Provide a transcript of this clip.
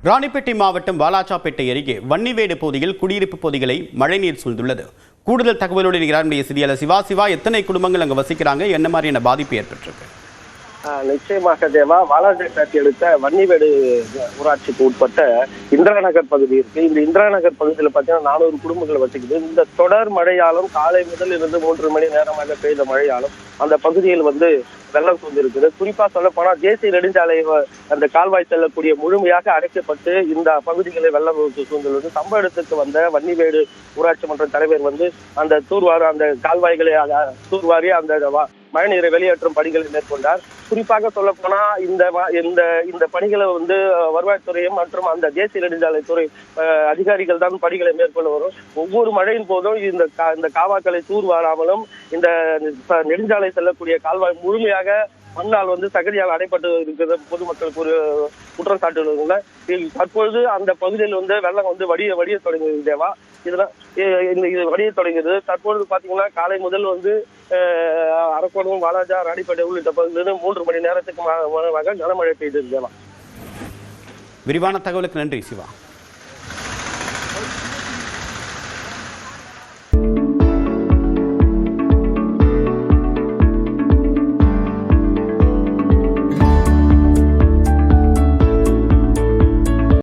ராணிப்பேட்டை மாவட்டம் வாலாச்சாப்பேட்டை அருகே வன்னிவேடு பகுதியில் குடியிருப்பு பகுதிகளை மழைநீர் சூழ்ந்துள்ளது. கூடுதல் தகவலோடு இருக்கிறார் செய்தியாளர் சிவா. எத்தனை குடும்பங்கள் அங்கு வசிக்கிறாங்க, என்ன மாதிரியான பாதிப்பு ஏற்பட்டிருக்கு? நிச்சயமாக தேவா, வாலாஜாப்பேட்டை அடுத்த வன்னிவேடு ஊராட்சிக்கு உட்பட்ட இந்திரா நகர் பகுதி இருக்கு. இந்த இந்திரா நகர் பகுதியில் பார்த்தீங்கன்னா 400 குடும்பங்கள் வசிக்குது. இந்த தொடர் மழையாலும் காலை முதல் இருந்து 3 மணி நேரமாக பெய்த மழையாலும் அந்த பகுதியில் வெள்ளம் சூழ்ந்திருக்குது. குறிப்பா சொல்ல போனா தேசிய நெடுஞ்சாலை அந்த கால்வாய் செல்லக்கூடிய முழுமையாக அடைக்கப்பட்டு இந்த பகுதிகளை வெள்ளம் சூழ்ந்துள்ளது. சம்பவ இடத்துக்கு வந்த வன்னிவேடு ஊராட்சி மன்ற தலைவர் அந்த அந்த கால்வாய்களை தூர்வாரி அந்த மழைநீரை வெளியேற்றும் பணிகளை மேற்கொண்டார். குறிப்பாக சொல்ல போனா இந்த பணிகளை வருவாய்த்துறையும் மற்றும் அந்த தேசிய நெடுஞ்சாலை துறை அதிகாரிகள் தான் பணிகளை மேற்கொள்ள வரும். ஒவ்வொரு மழையின் போதும் இந்த காவாக்களை தூர்வாராமலும் இந்த நெடுஞ்சாலை செல்லக்கூடிய கால்வாய் முழுமையாக மண்ணால் சகதியால் அடைப்பட்டு இருக்கிறது பொதுமக்களுக்கு ஒரு குற்றம் சாட்டுள்ள. தற்பொழுது அந்த பகுதியில் வெள்ளம் வடிய தொடங்குகிறது தேவா. இது வடிய தொடங்குகிறது. தற்பொழுது பாத்தீங்கன்னா காலை முதல் அரக்கோணம், வாலாஜா, ராணிப்பேட்டை உள்ளிட்ட பகுதிகளில் 3 மணி நேரத்துக்கு கனமழை பெய்தது தேவா. விரிவான தகவலுக்கு நன்றி சிவா.